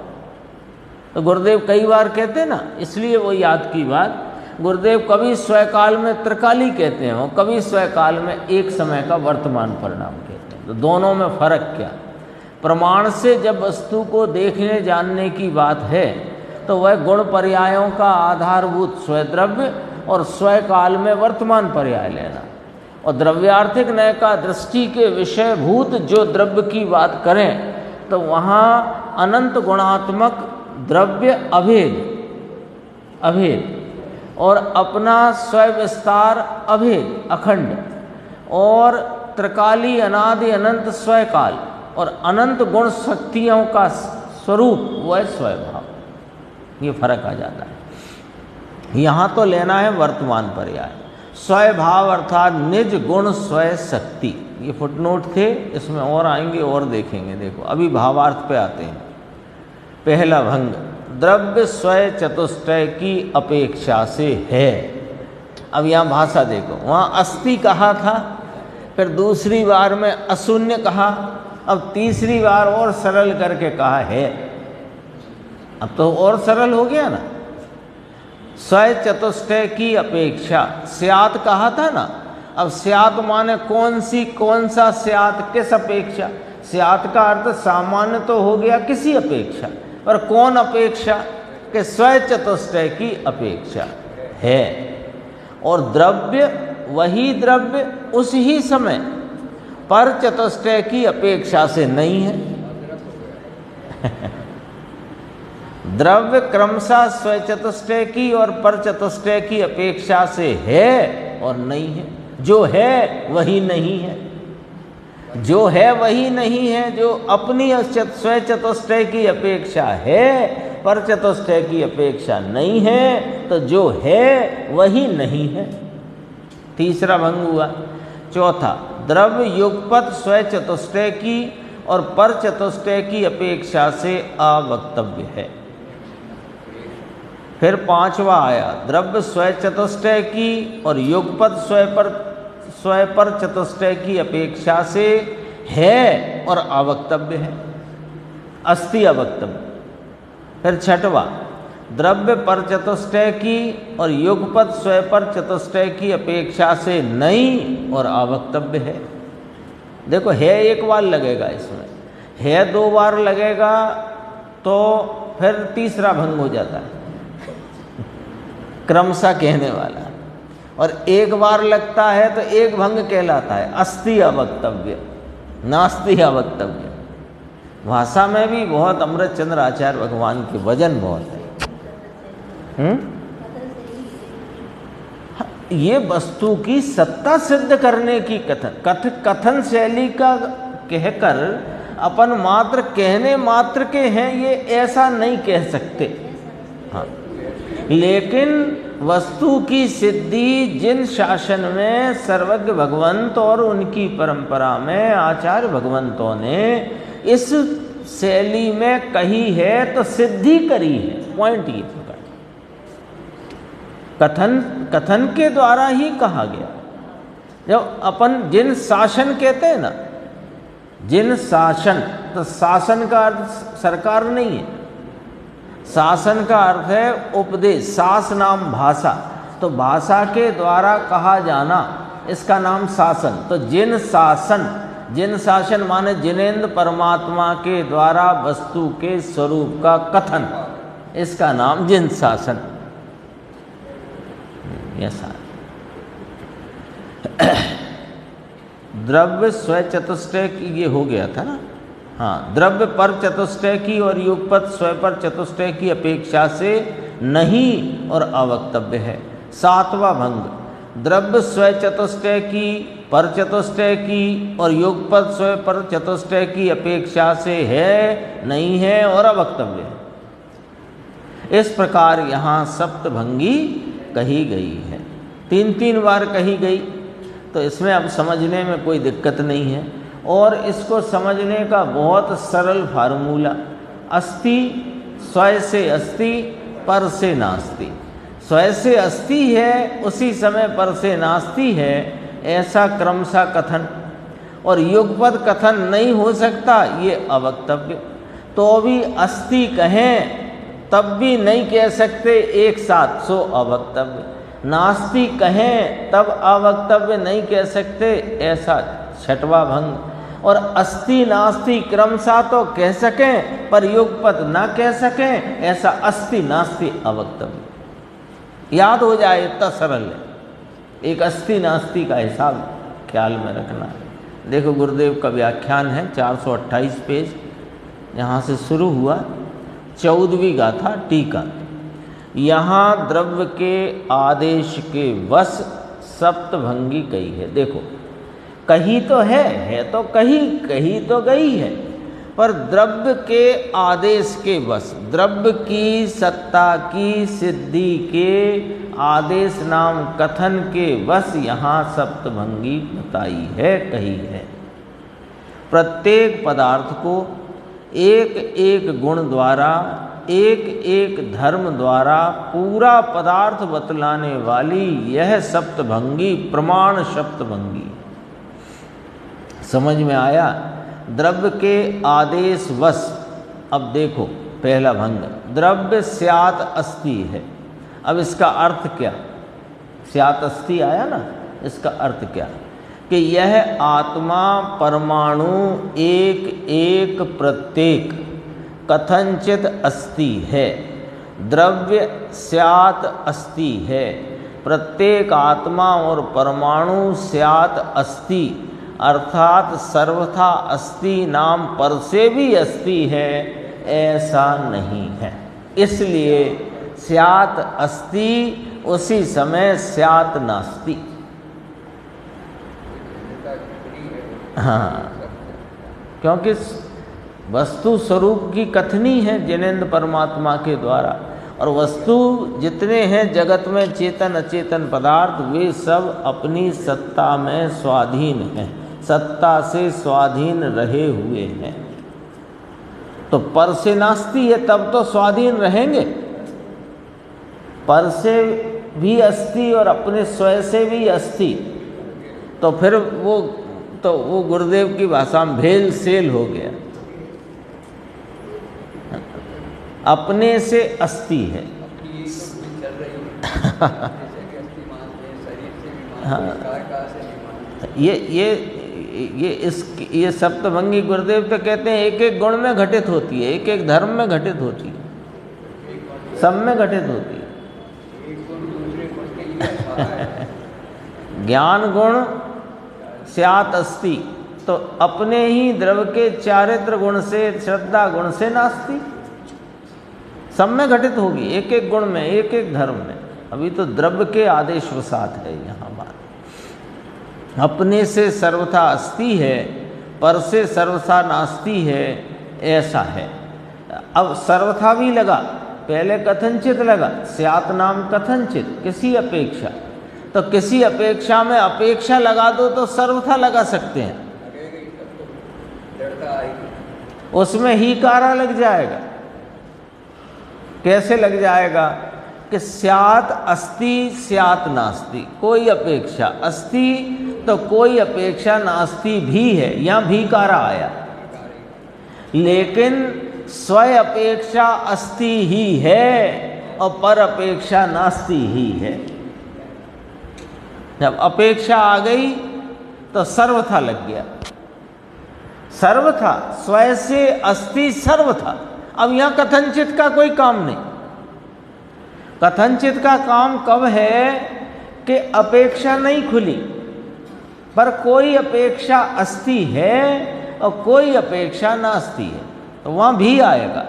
Speaker 1: तो गुरुदेव कई बार कहते ना, इसलिए वो याद की बात, गुरुदेव कभी स्वकाल में त्रिकाली कहते हैं, वो कभी स्वकाल में एक समय का वर्तमान परिणाम कहते हैं। तो दोनों में फर्क क्या? प्रमाण से जब वस्तु को देखने जानने की बात है तो वह गुण पर्यायों का आधारभूत स्वद्रव्य और स्वकाल में वर्तमान पर्याय लेना, और द्रव्यार्थिक नय का दृष्टि के विषयभूत जो द्रव्य की बात करें तो वहाँ अनंत गुणात्मक द्रव्य अभेद और अपना स्वविस्तार अभेद अखंड, और त्रिकाली अनादि अनंत स्वकाल, और अनंत गुण शक्तियों का स्वरूप वह स्वभाव, ये फर्क आ जाता है। यहाँ तो लेना है वर्तमान पर्याय, स्वभाव अर्थात निज गुण स्व शक्ति। ये फुटनोट थे, इसमें और आएंगे और देखेंगे। देखो अभी भावार्थ पे आते हैं। पहला भंग, द्रव्य स्वय चतुष्टय की अपेक्षा से है। अब यहाँ भाषा देखो, वहाँ अस्ति कहा था, फिर दूसरी बार में अशून्य कहा, अब तीसरी बार और सरल करके कहा है। अब तो और सरल हो गया ना। स्वय चतुष्टय की अपेक्षा, स्यात् कहा था ना, अब स्यात् माने कौन सा स्यात्, किस अपेक्षा। स्यात् का अर्थ सामान्य तो हो गया किसी अपेक्षा, पर कौन अपेक्षा कि स्वय चतुष्टय की अपेक्षा है। और द्रव्य वही द्रव्य उस ही समय पर चतुष्टय की अपेक्षा से नहीं है। द्रव्य क्रमशः स्वय चतुष्टय की और पर चतुष्टय की अपेक्षा से है और नहीं है। जो है वही नहीं है, जो है वही नहीं है। जो अपनी स्वय चतुष्टय की अपेक्षा है, पर चतुष्टय की अपेक्षा नहीं है, तो जो है वही नहीं है। तीसरा भंग हुआ। चौथा, द्रव्य युगपत स्वय चतुष्टय की और पर चतुष्टय की अपेक्षा से अवक्तव्य है। फिर पांचवा आया, द्रव्य स्वय चतुष्टय की और युगपत स्वय पर चतुष्टय की अपेक्षा से है और अवक्तव्य है, अस्ति अवक्तव्य। फिर छठवा, द्रव्य पर चतुष्टय की और युगपत स्वय पर चतुष्टय की अपेक्षा से नहीं और अवक्तव्य है। देखो है एक बार लगेगा, इसमें है दो बार लगेगा तो फिर तीसरा भंग हो जाता है क्रमशः कहने वाला, और एक बार लगता है तो एक भंग कहलाता है अस्ति अवक्तव्य, नास्ति अवक्तव्य। भाषा में भी बहुत अमृतचंद्र आचार्य भगवान के वजन बहुत है। ये वस्तु की सत्ता सिद्ध करने की कथन शैली का कहकर अपन मात्र कहने मात्र के हैं, ये ऐसा नहीं कह सकते। हाँ, लेकिन वस्तु की सिद्धि जिन शासन में सर्वज्ञ भगवंत और उनकी परंपरा में आचार्य भगवंतों ने इस शैली में कही है तो सिद्धि करी है। पॉइंट ये कथन के द्वारा ही कहा गया। जब अपन जिन शासन कहते हैं ना, जिन शासन, तो शासन का अर्थ सरकार नहीं है, शासन का अर्थ है उपदेश। शास नाम भाषा, तो भाषा के द्वारा कहा जाना इसका नाम शासन। तो जिन शासन माने जिनेन्द्र परमात्मा के द्वारा वस्तु के स्वरूप का कथन, इसका नाम जिन शासन। ऐसा द्रव्य स्वय चतुष्टय की, ये हो गया था ना। हाँ, द्रव्य पर चतुष्टय की और युगपत स्वय पर चतुष्टय की अपेक्षा से नहीं और अवक्तव्य है। सातवां भंग, द्रव्य स्वय चतुष्टय की, पर चतुष्टय की और युगपत स्वय पर चतुष्टय की अपेक्षा से है, नहीं है और अवक्तव्य है। इस प्रकार यहाँ सप्तभंगी कही गई है, 3 बार कही गई, तो इसमें अब समझने में कोई दिक्कत नहीं है। और इसको समझने का बहुत सरल फार्मूला, अस्ति स्वय से अस्ति, पर से नास्ति। स्वय से अस्ति है, उसी समय पर से नास्ति है, ऐसा क्रमशः कथन। और युगपद कथन नहीं हो सकता, ये अवक्तव्य। तो भी अस्ति कहें तब भी नहीं कह सकते एक साथ, सो अवक्तव्य। नास्ति कहें तब अवक्तव्य नहीं कह सकते, ऐसा छठवां भंग। और अस्ति नास्ति क्रमशः तो कह सकें पर युगपद ना कह सकें, ऐसा अस्ति नास्ति अवक्तव्य। याद हो जाए, इतना सरल है। एक अस्ति नास्ति का हिसाब ख्याल में रखना है। देखो गुरुदेव का व्याख्यान है 428 पेज, यहाँ से शुरू हुआ, 14वीं गाथा टीका। यहाँ द्रव्य के आदेश के वश सप्तभंगी कही है। देखो कही तो है तो कही तो गई है, पर द्रव्य के आदेश के वश, द्रव्य की सत्ता की सिद्धि के आदेश नाम कथन के वश यहाँ सप्तभंगी बताई है, कही है। प्रत्येक पदार्थ को एक एक गुण द्वारा, एक एक धर्म द्वारा पूरा पदार्थ बतलाने वाली यह सप्तभंगी प्रमाण सप्तभंगी। समझ में आया? द्रव्य के आदेश वश। अब देखो पहला भंग, द्रव्य स्यात् अस्ति है। अब इसका अर्थ क्या? स्यात् अस्ति आया ना, इसका अर्थ क्या? कि यह आत्मा परमाणु एक एक प्रत्येक कथनचित अस्ति है। द्रव्य स्यात् अस्ति है, प्रत्येक आत्मा और परमाणु स्यात् अस्ति, अर्थात सर्वथा अस्ति नाम पर से भी अस्ति है, ऐसा नहीं है। इसलिए स्यात् अस्ति उसी समय स्यात् नास्ति। हाँ, क्योंकि वस्तु स्वरूप की कथनी है जिनेंद्र परमात्मा के द्वारा, और वस्तु जितने हैं जगत में चेतन अचेतन पदार्थ, वे सब अपनी सत्ता में स्वाधीन हैं, सत्ता से स्वाधीन रहे हुए हैं। तो पर से नास्ति है, तब तो स्वाधीन रहेंगे। पर से भी अस्ति और अपने स्वयं से भी अस्ति, तो फिर वो गुरुदेव की भाषा में भेल सेल हो गया। अपने से अस्ति है। हाँ, ये सप्तभंगी गुरुदेव तो कहते हैं एक एक गुण में घटित होती है, एक एक धर्म में घटित होती है, सब में घटित होती है। ज्ञान गुण स्यात् अस्ति, तो अपने ही द्रव्य के चारित्र गुण से, श्रद्धा गुण से नास्ति, सब में घटित होगी, एक एक गुण में, एक एक धर्म में। अभी तो द्रव्य के आदेश वसात है यहाँ बात। अपने से सर्वथा अस्ति है, पर से सर्वथा नास्ति है, ऐसा है। अब सर्वथा भी लगा, पहले कथनचित लगा, स्यात् नाम कथनचित, किसी अपेक्षा। तो किसी अपेक्षा में अपेक्षा लगा दो तो सर्वथा लगा सकते हैं, उसमें ही कारा लग जाएगा। कैसे लग जाएगा? कि स्यात् अस्ति स्यात् नास्ति, कोई अपेक्षा अस्ति तो कोई अपेक्षा नास्ति भी है, यहाँ भी कारा आया, लेकिन स्वय अपेक्षा अस्ति ही है और पर अपेक्षा नास्ति ही है। जब अपेक्षा आ गई तो सर्वथा लग गया, सर्वथा, स्वयं से अस्ति सर्वथा। अब यहाँ कथनचित का कोई काम नहीं, कथनचित का काम कब है कि अपेक्षा नहीं खुली, पर कोई अपेक्षा अस्ति है और कोई अपेक्षा नास्ति है, तो वहाँ भी आएगा।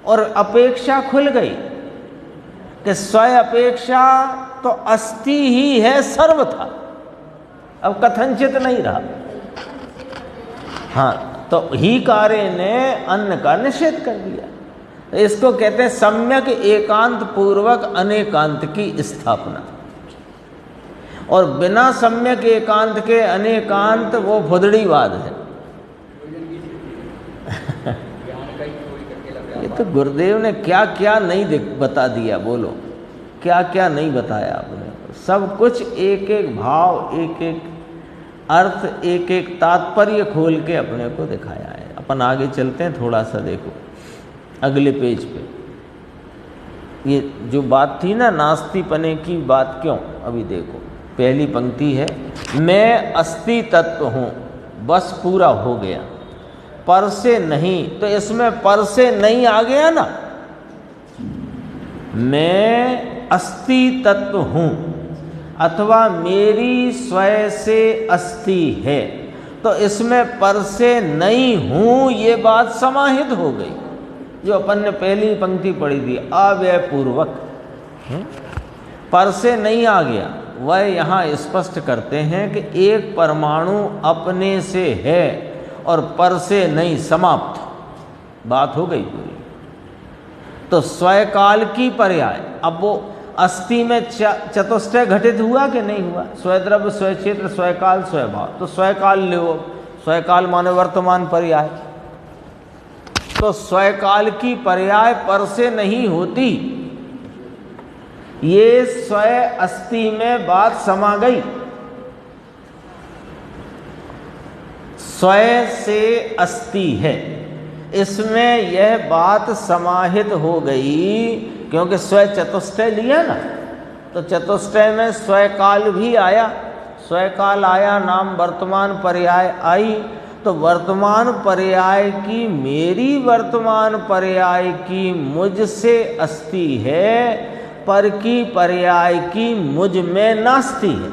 Speaker 1: और अपेक्षा खुल गई कि स्वयं अपेक्षा तो अस्ति ही है सर्वथा, अब कथनचित नहीं रहा। हाँ, तो ही कार्य ने अन्न का निषेध कर दिया। इसको कहते हैं सम्यक एकांत पूर्वक अनेकांत की स्थापना। और बिना सम्यक एकांत के अनेकांत वो फुदड़ीवाद है। ये तो गुरुदेव ने क्या क्या नहीं बता दिया, बोलो क्या क्या नहीं बताया आपने। सब कुछ एक एक भाव, एक एक अर्थ, एक एक तात्पर्य खोल के अपने को दिखाया है। अपन आगे चलते हैं, थोड़ा सा देखो अगले पेज पे। ये जो बात थी ना नास्ति पने की बात, क्यों, अभी देखो पहली पंक्ति है, मैं अस्ति तत्व हूँ, बस पूरा हो गया। पर से नहीं, तो इसमें पर से नहीं आ गया ना। मैं अस्ति तत्व हूँ अथवा मेरी स्वयं से अस्ति है, तो इसमें पर से नहीं हूँ ये बात समाहित हो गई। जो अपन ने पहली पंक्ति पढ़ी थी अव्यय पूर्वक, पर से नहीं आ गया, वह यहाँ स्पष्ट करते हैं कि एक परमाणु अपने से है और पर से नहीं, समाप्त, बात हो गई पूरी। तो स्वकाल की पर्याय, अब वो अस्थि में चतुष्टय घटित हुआ कि नहीं हुआ, स्वद्रव्य, स्वक्षेत्र, स्वकाल, स्वभाव। तो स्वकाल लो, स्वकाल माने वर्तमान पर्याय। तो स्वकाल की पर्याय पर से नहीं होती, ये स्वयं अस्थि में बात समा गई। स्वयं से अस्थि है, इसमें यह बात समाहित हो गई, क्योंकि स्वयं चतुष्टय लिया ना, तो चतुष्टय में स्वकाल भी आया, स्वकाल आया, नाम वर्तमान पर्याय आई। तो वर्तमान पर्याय की, मेरी वर्तमान पर्याय की मुझसे अस्थि है, पर की पर्याय की मुझ में नास्ति है।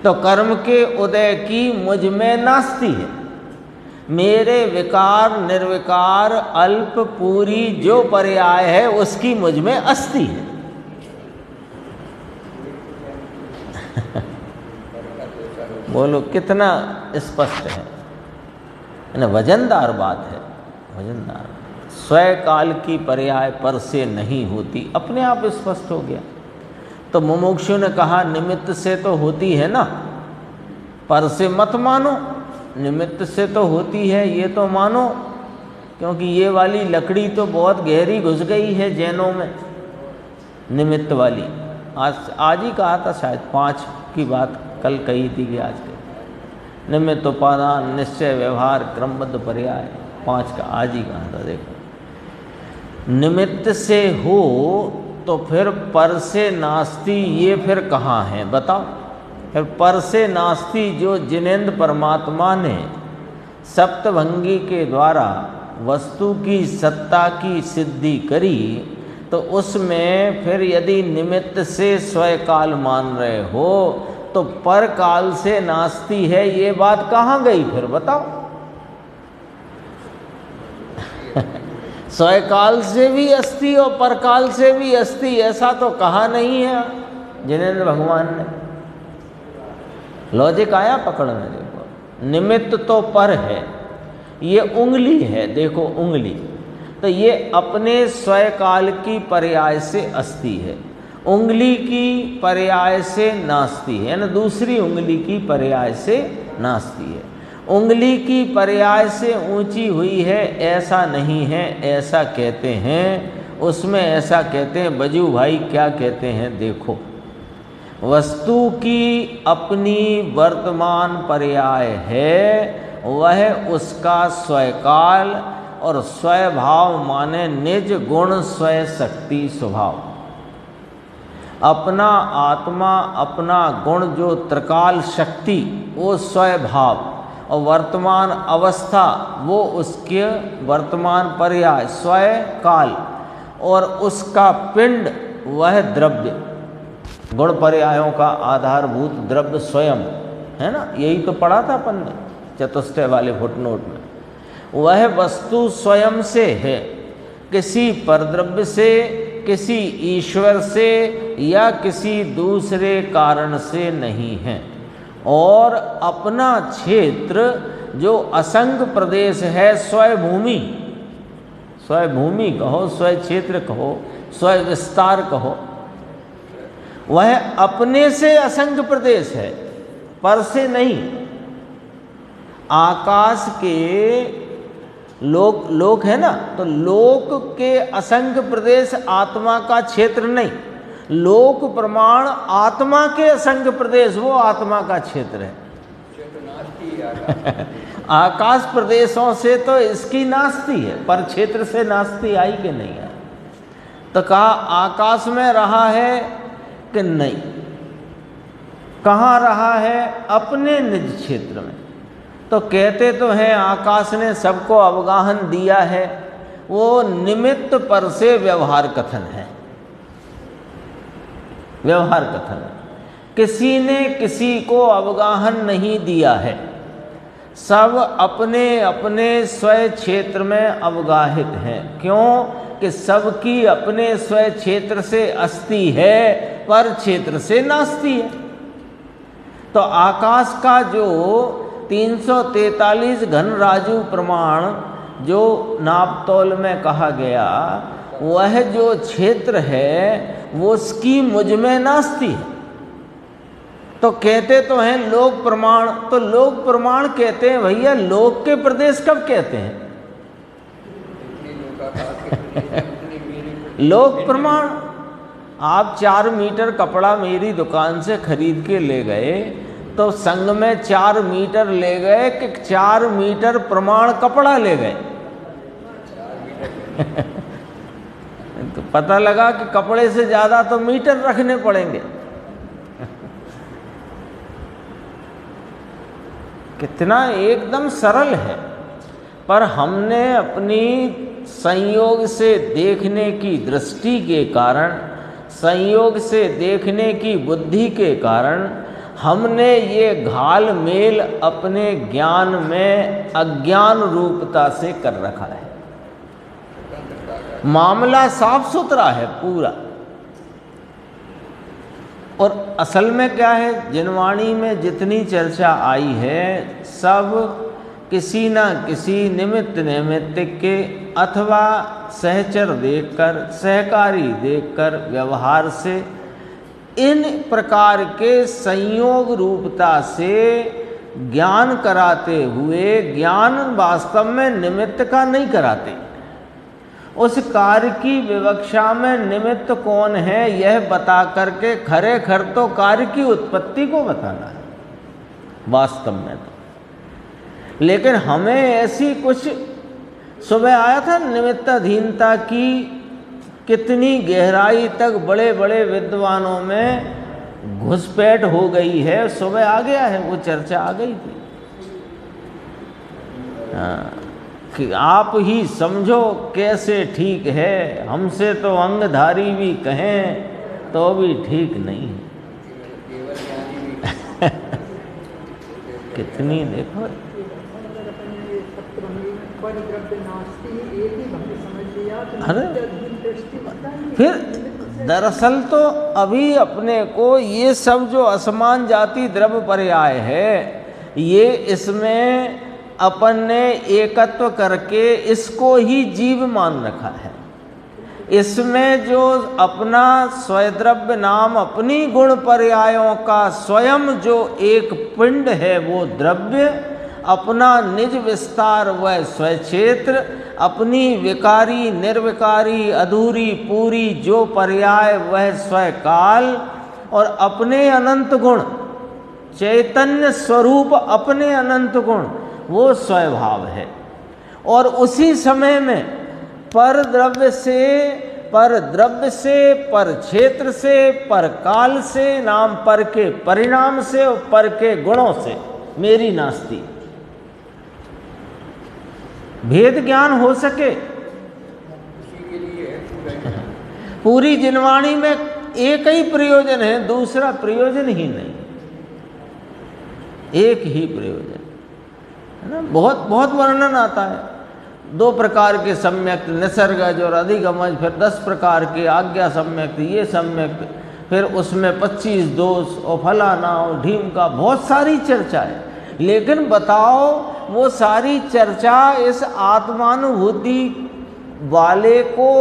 Speaker 1: तो कर्म के उदय की मुझ में नास्ति है। मेरे विकार, निर्विकार, अल्प, पूरी जो पर्याय है उसकी मुझ में अस्थि है। बोलो कितना स्पष्ट है, वजनदार बात है, वजनदार। स्वकाल की पर्याय पर से नहीं होती, अपने आप स्पष्ट हो गया। तो मुमुक्षु ने कहा निमित्त से तो होती है ना, पर से मत मानो, निमित्त से तो होती है ये तो मानो, क्योंकि ये वाली लकड़ी तो बहुत गहरी घुस गई है जैनों में, निमित्त वाली। आज ही कहा था शायद, 5 की बात कल कही थी कि आज के निमित्त, उपादान, निश्चय, व्यवहार, क्रमबद्ध पर्याय, 5 का आज ही कहा था। देखो निमित्त से हो तो फिर पर से नास्ति, ये फिर कहाँ है बताओ। फिर पर से नास्ति जो जिनेंद्र परमात्मा ने सप्तभंगी के द्वारा वस्तु की सत्ता की सिद्धि करी, तो उसमें फिर यदि निमित्त से स्वकाल मान रहे हो तो पर काल से नास्ति है, ये बात कहाँ गई फिर बताओ। स्वकाल से भी अस्थि और परकाल से भी अस्थि, ऐसा तो कहा नहीं है जिनेंद्र भगवान ने। लॉजिक आया पकड़ में। देखो निमित्त तो पर है, ये उंगली है, देखो उंगली, तो ये अपने स्वकाल की पर्याय से अस्थि है, उंगली की पर्याय से नास्ति है, ना दूसरी उंगली की पर्याय से नास्ति है। उंगली की पर्याय से ऊंची हुई है ऐसा नहीं है, ऐसा कहते हैं, उसमें ऐसा कहते हैं। बजू भाई क्या कहते हैं देखो, वस्तु की अपनी वर्तमान पर्याय है, वह उसका स्वकाल, और स्वभाव माने निज गुण, स्वय शक्ति, स्वभाव। अपना आत्मा, अपना गुण जो त्रिकाल शक्ति, वो स्वभाव, और वर्तमान अवस्था वो उसके वर्तमान पर्याय स्वकाल, और उसका पिंड वह द्रव्य, गुण पर्यायों का आधारभूत द्रव्य स्वयं है ना, यही तो पढ़ा था अपन ने चतुष्टय वाले फुटनोट में। वह वस्तु स्वयं से है, किसी परद्रव्य से, किसी ईश्वर से या किसी दूसरे कारण से नहीं है। और अपना क्षेत्र जो असंग प्रदेश है, स्वभूमि, स्वभूमि कहो, स्व क्षेत्र कहो, स्व विस्तार कहो, वह अपने से असंग प्रदेश है, पर से नहीं। आकाश के लोक है ना, तो लोक के असंग प्रदेश आत्मा का क्षेत्र नहीं, लोक प्रमाण आत्मा के असंग प्रदेश वो आत्मा का क्षेत्र है। आकाश प्रदेशों से तो इसकी नास्ती है, पर क्षेत्र से नास्ती आई कि नहीं आई? तो कहा आकाश में रहा है कि नहीं? कहाँ रहा है? अपने निज क्षेत्र में। तो कहते तो हैं आकाश ने सबको अवगाहन दिया है, वो निमित्त पर से व्यवहार कथन है, व्यवहार कथन है। किसी ने किसी को अवगाहन नहीं दिया है, सब अपने अपने स्वयं क्षेत्र में अवगाहित हैं। क्यों कि सबकी अपने स्वयं क्षेत्र से अस्ति है, पर क्षेत्र से नास्ती है। तो आकाश का जो 343 घन राजू प्रमाण जो नापतोल में कहा गया, वह जो क्षेत्र है वो उसकी मुझ में नास्ती है। तो कहते तो हैं लोक प्रमाण, तो लोक प्रमाण कहते हैं भैया, लोक के प्रदेश कब कहते हैं? लोक प्रमाण, आप 4 मीटर कपड़ा मेरी दुकान से खरीद के ले गए, तो संग में 4 मीटर ले गए कि 4 मीटर प्रमाण कपड़ा ले गए? तो पता लगा कि कपड़े से ज्यादा तो मीटर रखने पड़ेंगे। कितना एकदम सरल है, पर हमने अपनी संयोग से देखने की दृष्टि के कारण, संयोग से देखने की बुद्धि के कारण हमने ये घाल मेल अपने ज्ञान में अज्ञान रूपता से कर रखा है। मामला साफ सुथरा है पूरा। और असल में क्या है, जिनवाणी में जितनी चर्चा आई है सब किसी न किसी निमित्त नैमित्तिक के अथवा सहचर देखकर, सहकारी देखकर, व्यवहार से, इन प्रकार के संयोग रूपता से ज्ञान कराते हुए, ज्ञान वास्तव में निमित्त का नहीं कराते। उस कार्य की विवक्षा में निमित्त कौन है यह बता करके खरे खर तो कार्य की उत्पत्ति को बताना है वास्तव में तो। लेकिन हमें ऐसी कुछ, सुबह आया था निमित्ताधीनता की कितनी गहराई तक बड़े बड़े विद्वानों में घुसपैठ हो गई है, सुबह आ गया है, वो चर्चा आ गई थी। हाँ, कि आप ही समझो कैसे ठीक है, हमसे तो अंगधारी भी कहें तो भी ठीक नहीं है। कितनी देखो, अरे फिर दरअसल तो अभी अपने को ये सब जो असमान जाति द्रव्य पर्याय है, ये इसमें अपन ने एकत्व करके इसको ही जीव मान रखा है। इसमें जो अपना स्वद्रव्य नाम अपनी गुण पर्यायों का स्वयं जो एक पिंड है वो द्रव्य, अपना निज विस्तार व स्वक्षेत्र, अपनी विकारी निर्विकारी अधूरी पूरी जो पर्याय वह स्वकाल, और अपने अनंत गुण, चैतन्य स्वरूप अपने अनंत गुण वो स्वभाव है। और उसी समय में पर द्रव्य से, पर क्षेत्र से, पर काल से, नाम पर के परिणाम से और पर के गुणों से मेरी नास्ती। भेद ज्ञान हो सके, पूरी जिनवाणी में एक ही प्रयोजन है, दूसरा प्रयोजन ही नहीं, एक ही प्रयोजन है ना। बहुत बहुत वर्णन आता है, 2 प्रकार के सम्यक्त, निसर्गज और अधिगमज, फिर 10 प्रकार के आज्ञा सम्यक्त, ये सम्यक्त, फिर उसमें 25 दोष और फलाना और ढीम का, बहुत सारी चर्चा है। लेकिन बताओ वो सारी चर्चा इस आत्मानुभूति वाले को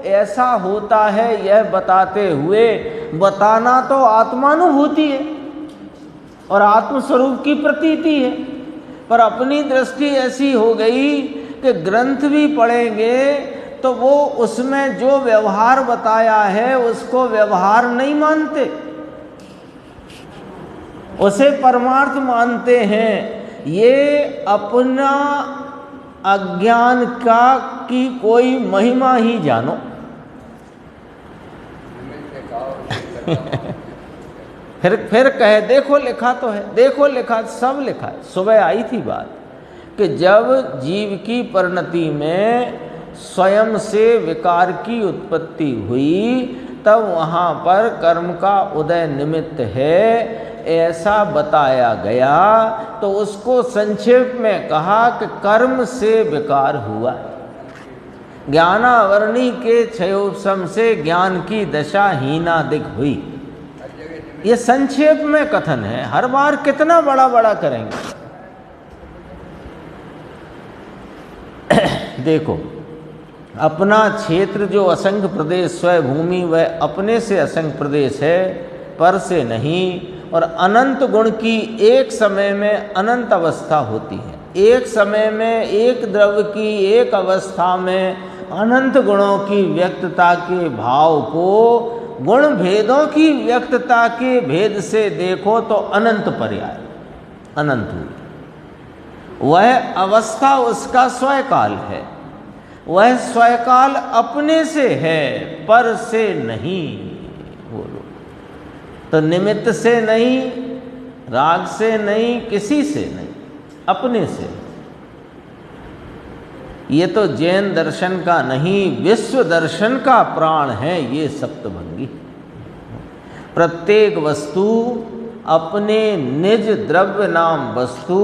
Speaker 1: ऐसा होता है यह बताते हुए, बताना तो आत्मानुभूति है और आत्मस्वरूप की प्रतीति है, पर अपनी दृष्टि ऐसी हो गई कि ग्रंथ भी पढ़ेंगे तो वो उसमें जो व्यवहार बताया है उसको व्यवहार नहीं मानते, उसे परमार्थ मानते हैं। ये अपना अज्ञान का की कोई महिमा ही जानो। फिर कहे देखो लिखा तो है, देखो लिखा, सब लिखा है। सुबह आई थी बात कि जब जीव की परिणति में स्वयं से विकार की उत्पत्ति हुई तब वहाँ पर कर्म का उदय निमित्त है ऐसा बताया गया, तो उसको संक्षेप में कहा कि कर्म से विकार हुआ। ज्ञानावरणी के क्षयोपशम से ज्ञान की दशा हीनादिक हुई। ये संक्षेप में कथन है, हर बार कितना बड़ा बड़ा करेंगे। देखो, अपना क्षेत्र जो असंख्य प्रदेश स्वभूमि वह अपने से असंख्य प्रदेश है, पर से नहीं। और अनंत गुण की एक समय में अनंत अवस्था होती है, एक समय में एक द्रव्य की एक अवस्था में अनंत गुणों की व्यक्तता के भाव को गुण भेदों की व्यक्तता के भेद से देखो तो अनंत पर्याय, अनंत हुई। वह अवस्था उसका स्वकाल है, वह स्वकाल अपने से है, पर से नहीं। बोलो तो निमित्त से नहीं, राग से नहीं, किसी से नहीं, अपने से। ये तो जैन दर्शन का नहीं, विश्व दर्शन का प्राण है ये सप्तभंगी। प्रत्येक वस्तु अपने निज द्रव्य नाम वस्तु,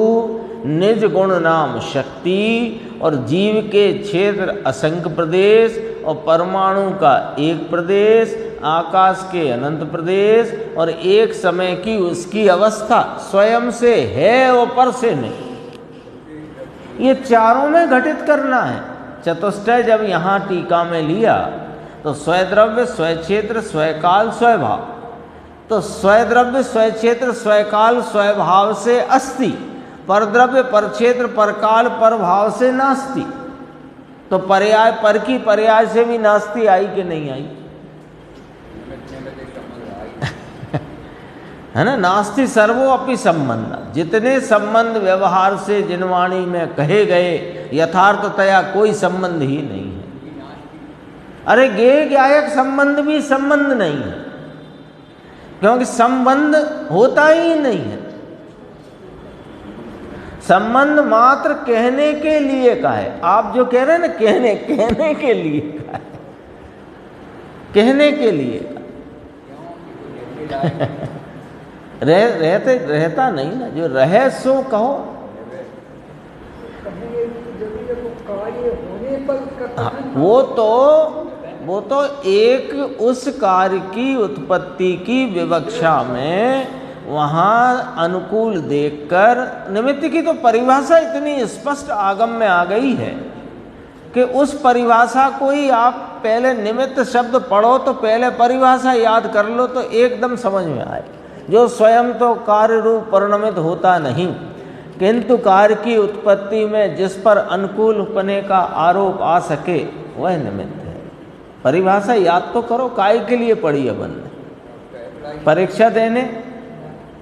Speaker 1: निज गुण नाम शक्ति और जीव के क्षेत्र असंख्य प्रदेश और परमाणु का एक प्रदेश, आकाश के अनंत प्रदेश और एक समय की उसकी अवस्था स्वयं से है और पर से नहीं। ये चारों में घटित करना है। चतुष्टय जब यहाँ टीका में लिया तो स्वद्रव्य, स्वक्षेत्र, स्वकाल, स्वभाव। तो स्वद्रव्य, स्वक्षेत्र, स्वकाल, स्वभाव से अस्ति, परद्रव्य, परक्षेत्र, परकाल, परभाव से नास्ति। तो पर्याय, पर की पर्याय से भी नास्ति आई कि नहीं आई? है ना, नास्ति सर्वो अपि संबंध। जितने संबंध व्यवहार से जिनवाणी में कहे गए यथार्थतया कोई संबंध ही नहीं है। अरे ज्ञेय ज्ञायक संबंध भी संबंध नहीं है, क्योंकि संबंध होता ही नहीं है। संबंध मात्र कहने के लिए का है। आप जो कह रहे हैं ना, कहने के लिए का है, कहने के लिए का। रहता नहीं ना, जो रहे सो कहो। हाँ, वो तो एक उस कार्य की उत्पत्ति की विवक्षा में वहाँ अनुकूल देखकर, निमित्त की तो परिभाषा इतनी स्पष्ट आगम में आ गई है कि उस परिभाषा को ही आप पहले निमित्त शब्द पढ़ो तो पहले परिभाषा याद कर लो तो एकदम समझ में आए। जो स्वयं तो कार्य रूप परिणमित होता नहीं, किंतु कार्य की उत्पत्ति में जिस पर अनुकूल होने का आरोप आ सके वह निमित्त है। परिभाषा याद तो करो, काय के लिए पढ़ी अपन ने? परीक्षा देने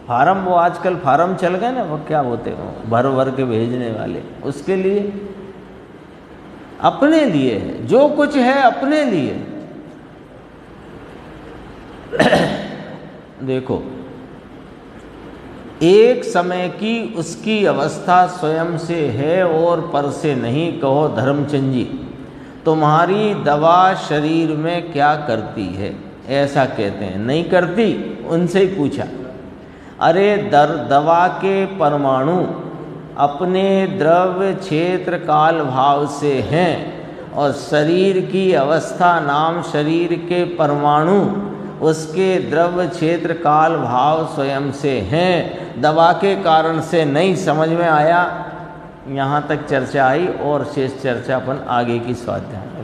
Speaker 1: फार्म, वो आजकल फार्म चल गए ना, वो क्या होते हो भर भर के भेजने वाले, उसके लिए, अपने लिए है जो कुछ है, अपने लिए। देखो, एक समय की उसकी अवस्था स्वयं से है और पर से नहीं, कहो धर्मचंद जी। तुम्हारी दवा शरीर में क्या करती है? ऐसा कहते हैं। नहीं करती, उनसे ही पूछा। अरे दवा के परमाणु अपने द्रव्य क्षेत्र काल भाव से हैं और शरीर की अवस्था नाम शरीर के परमाणु उसके द्रव्य क्षेत्र काल भाव स्वयं से हैं। दवा के कारण से नहीं समझ में आया, यहाँ तक चर्चा आई और शेष चर्चा अपन आगे की स्वाध्याय